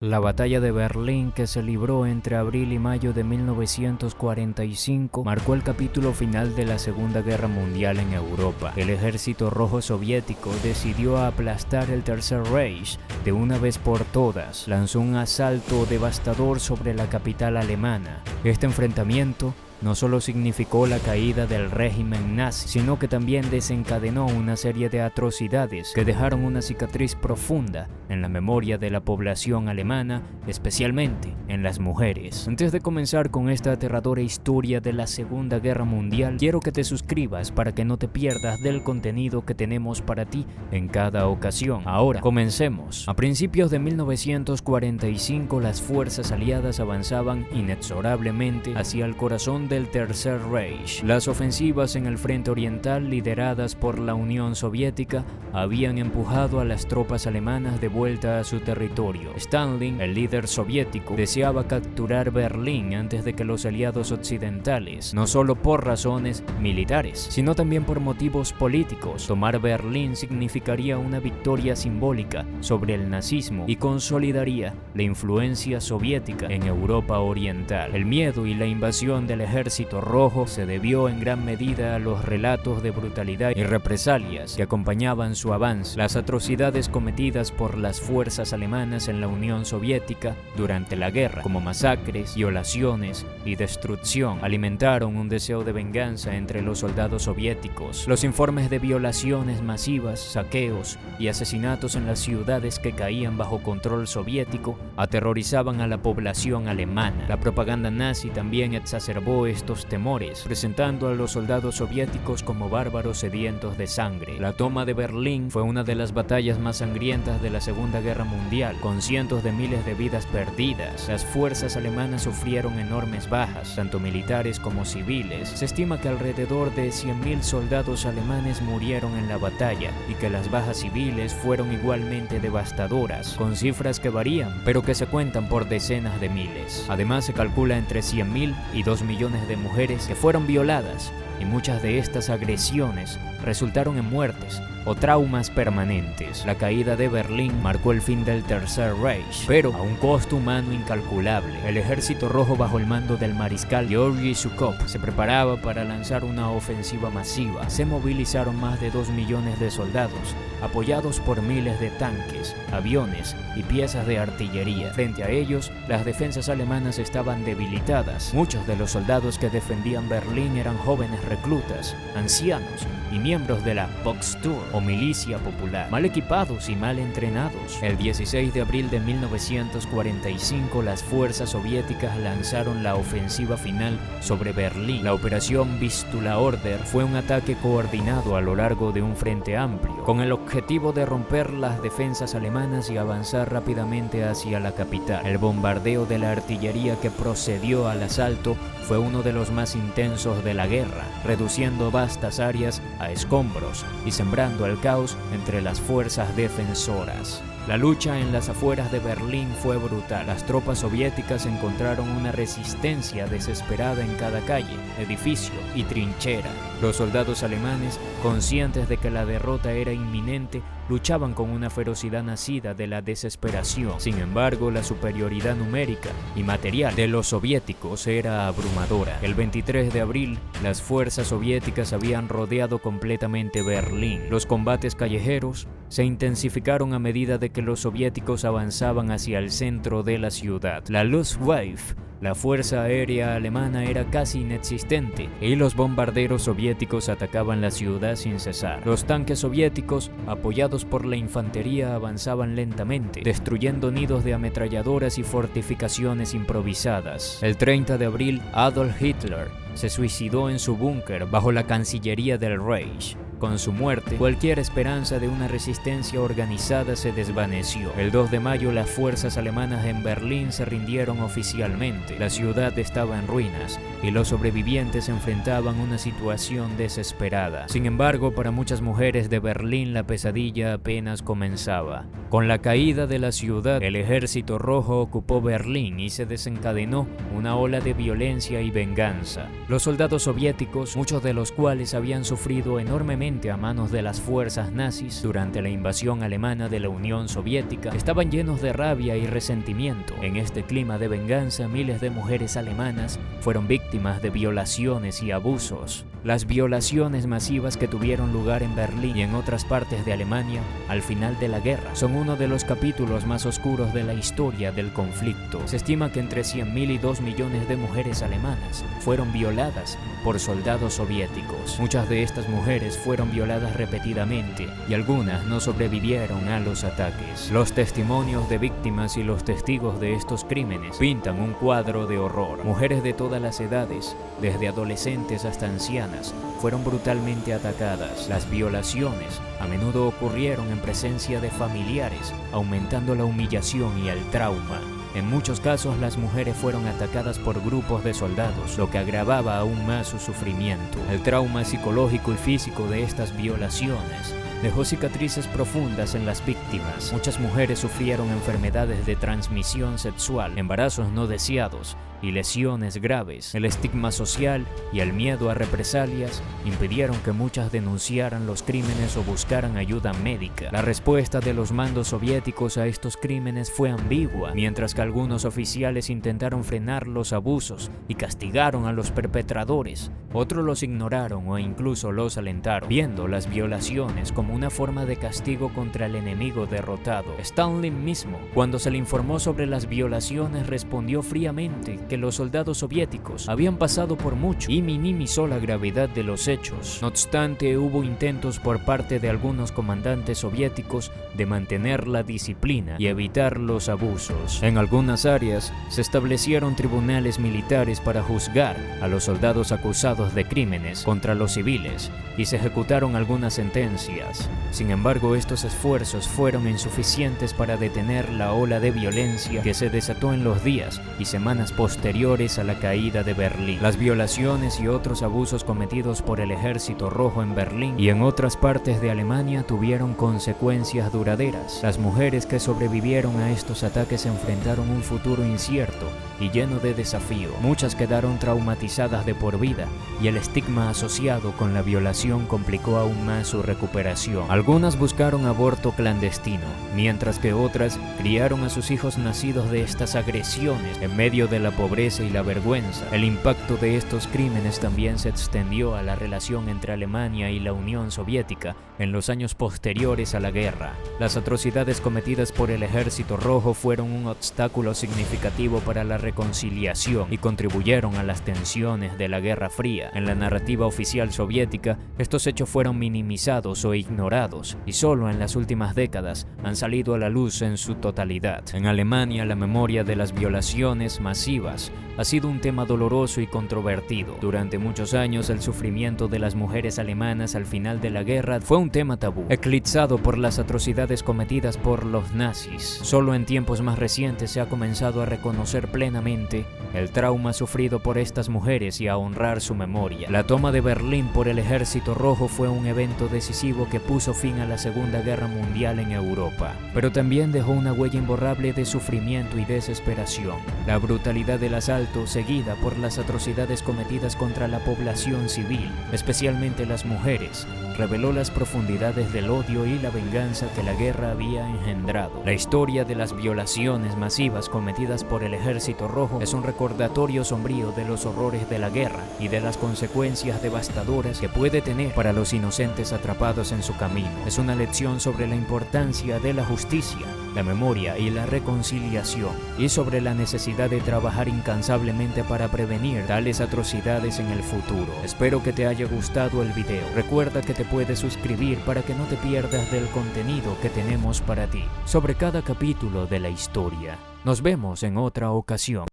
La batalla de Berlín, que se libró entre abril y mayo de 1945, marcó el capítulo final de la Segunda Guerra Mundial en Europa. El Ejército Rojo Soviético decidió aplastar el Tercer Reich de una vez por todas. Lanzó un asalto devastador sobre la capital alemana. Este enfrentamiento no solo significó la caída del régimen nazi, sino que también desencadenó una serie de atrocidades que dejaron una cicatriz profunda en la memoria de la población alemana, especialmente en las mujeres. Antes de comenzar con esta aterradora historia de la Segunda Guerra Mundial, quiero que te suscribas para que no te pierdas del contenido que tenemos para ti en cada ocasión. Ahora, comencemos. A principios de 1945, las fuerzas aliadas avanzaban inexorablemente hacia el corazón del Tercer Reich. Las ofensivas en el frente oriental, lideradas por la Unión Soviética, habían empujado a las tropas alemanas de vuelta a su territorio. Stalin, el líder soviético, deseaba capturar Berlín antes de que los aliados occidentales, no solo por razones militares, sino también por motivos políticos. Tomar Berlín significaría una victoria simbólica sobre el nazismo y consolidaría la influencia soviética en Europa Oriental. El miedo y la invasión del Ejército Rojo se debió en gran medida a los relatos de brutalidad y represalias que acompañaban su avance. Las atrocidades cometidas por las fuerzas alemanas en la Unión Soviética durante la guerra, como masacres, violaciones y destrucción, alimentaron un deseo de venganza entre los soldados soviéticos. Los informes de violaciones masivas, saqueos y asesinatos en las ciudades que caían bajo control soviético aterrorizaban a la población alemana. La propaganda nazi también exacerbó estos temores, presentando a los soldados soviéticos como bárbaros sedientos de sangre. La toma de Berlín fue una de las batallas más sangrientas de la Segunda Guerra Mundial, con cientos de miles de vidas perdidas. Las fuerzas alemanas sufrieron enormes bajas, tanto militares como civiles. Se estima que alrededor de 100.000 soldados alemanes murieron en la batalla y que las bajas civiles fueron igualmente devastadoras, con cifras que varían, pero que se cuentan por decenas de miles. Además, se calcula entre 100.000 y 2 millones de mujeres que fueron violadas, y muchas de estas agresiones resultaron en muertes o traumas permanentes. La caída de Berlín marcó el fin del Tercer Reich, pero a un costo humano incalculable. El Ejército Rojo, bajo el mando del mariscal Georgy Zhukov, se preparaba para lanzar una ofensiva masiva. Se movilizaron más de 2 millones de soldados, apoyados por miles de tanques, aviones y piezas de artillería. Frente a ellos, las defensas alemanas estaban debilitadas. Muchos de los soldados que defendían Berlín eran jóvenes reclutas, ancianos y miembros de la Volksturm o milicia popular, mal equipados y mal entrenados. El 16 de abril de 1945, las fuerzas soviéticas lanzaron la ofensiva final sobre Berlín. La operación Vistula Order fue un ataque coordinado a lo largo de un frente amplio, con el objetivo de romper las defensas alemanas y avanzar rápidamente hacia la capital. El bombardeo de la artillería que procedió al asalto fue uno de los más intensos de la guerra, reduciendo vastas áreas a escombros y sembrando el caos entre las fuerzas defensoras. La lucha en las afueras de Berlín fue brutal. Las tropas soviéticas encontraron una resistencia desesperada en cada calle, edificio y trinchera. Los soldados alemanes, conscientes de que la derrota era inminente, luchaban con una ferocidad nacida de la desesperación. Sin embargo, la superioridad numérica y material de los soviéticos era abrumadora. El 23 de abril, las fuerzas soviéticas habían rodeado completamente Berlín. Los combates callejeros se intensificaron a medida de que los soviéticos avanzaban hacia el centro de la ciudad. La Luftwaffe, la fuerza aérea alemana, era casi inexistente y los bombarderos soviéticos atacaban la ciudad sin cesar. Los tanques soviéticos, apoyados por la infantería, avanzaban lentamente, destruyendo nidos de ametralladoras y fortificaciones improvisadas. El 30 de abril, Adolf Hitler se suicidó en su búnker bajo la Cancillería del Reich. Con su muerte, cualquier esperanza de una resistencia organizada se desvaneció. El 2 de mayo, las fuerzas alemanas en Berlín se rindieron oficialmente. La ciudad estaba en ruinas y los sobrevivientes enfrentaban una situación desesperada. Sin embargo, para muchas mujeres de Berlín la pesadilla apenas comenzaba. Con la caída de la ciudad, el Ejército Rojo ocupó Berlín y se desencadenó una ola de violencia y venganza. Los soldados soviéticos, muchos de los cuales habían sufrido enormemente a manos de las fuerzas nazis durante la invasión alemana de la Unión Soviética, estaban llenos de rabia y resentimiento. En este clima de venganza, miles de mujeres alemanas fueron víctimas de violaciones y abusos. Las violaciones masivas que tuvieron lugar en Berlín y en otras partes de Alemania al final de la guerra son uno de los capítulos más oscuros de la historia del conflicto. Se estima que entre 100.000 y 2 millones de mujeres alemanas fueron violadas por soldados soviéticos. Muchas de estas mujeres fueron violadas repetidamente y algunas no sobrevivieron a los ataques. Los testimonios de víctimas y los testigos de estos crímenes pintan un cuadro de horror. Mujeres de todas las edades, desde adolescentes hasta ancianas, fueron brutalmente atacadas. Las violaciones a menudo ocurrieron en presencia de familiares, aumentando la humillación y el trauma. En muchos casos las mujeres fueron atacadas por grupos de soldados, lo que agravaba aún más su sufrimiento. El trauma psicológico y físico de estas violaciones dejó cicatrices profundas en las víctimas. Muchas mujeres sufrieron enfermedades de transmisión sexual, embarazos no deseados y lesiones graves. El estigma social y el miedo a represalias impidieron que muchas denunciaran los crímenes o buscaran ayuda médica. La respuesta de los mandos soviéticos a estos crímenes fue ambigua. Mientras que algunos oficiales intentaron frenar los abusos y castigaron a los perpetradores, otros los ignoraron o incluso los alentaron, viendo las violaciones como una forma de castigo contra el enemigo derrotado. Stalin mismo, cuando se le informó sobre las violaciones, respondió fríamente que los soldados soviéticos habían pasado por mucho y minimizó la gravedad de los hechos. No obstante, hubo intentos por parte de algunos comandantes soviéticos de mantener la disciplina y evitar los abusos. En algunas áreas se establecieron tribunales militares para juzgar a los soldados acusados de crímenes contra los civiles y se ejecutaron algunas sentencias. Sin embargo, estos esfuerzos fueron insuficientes para detener la ola de violencia que se desató en los días y semanas posteriores a la caída de Berlín. Las violaciones y otros abusos cometidos por el Ejército Rojo en Berlín y en otras partes de Alemania tuvieron consecuencias duraderas. Las mujeres que sobrevivieron a estos ataques enfrentaron un futuro incierto y lleno de desafío. Muchas quedaron traumatizadas de por vida y el estigma asociado con la violación complicó aún más su recuperación. Algunas buscaron aborto clandestino, mientras que otras criaron a sus hijos nacidos de estas agresiones en medio de la pobreza y la vergüenza. El impacto de estos crímenes también se extendió a la relación entre Alemania y la Unión Soviética en los años posteriores a la guerra. Las atrocidades cometidas por el Ejército Rojo fueron un obstáculo significativo para la reconciliación y contribuyeron a las tensiones de la Guerra Fría. En la narrativa oficial soviética, estos hechos fueron minimizados o ignorados y solo en las últimas décadas han salido a la luz en su totalidad. En Alemania, la memoria de las violaciones masivas ha sido un tema doloroso y controvertido. Durante muchos años, el sufrimiento de las mujeres alemanas al final de la guerra fue un tema tabú, eclipsado por las atrocidades cometidas por los nazis. Solo en tiempos más recientes se ha comenzado a reconocer plenamente el trauma sufrido por estas mujeres y a honrar su memoria. La toma de Berlín por el Ejército Rojo fue un evento decisivo que puso fin a la Segunda Guerra Mundial en Europa, pero también dejó una huella imborrable de sufrimiento y desesperación. La brutalidad del asalto, seguida por las atrocidades cometidas contra la población civil, especialmente las mujeres, reveló las profundidades del odio y la venganza que la guerra había engendrado. La historia de las violaciones masivas cometidas por el Ejército Rojo es un recordatorio sombrío de los horrores de la guerra y de las consecuencias devastadoras que puede tener para los inocentes atrapados en su camino. Es una lección sobre la importancia de la justicia, la memoria y la reconciliación, y sobre la necesidad de trabajar incansablemente para prevenir tales atrocidades en el futuro. Espero que te haya gustado el video. Recuerda que te puedes suscribir para que no te pierdas del contenido que tenemos para ti sobre cada capítulo de la historia. Nos vemos en otra ocasión.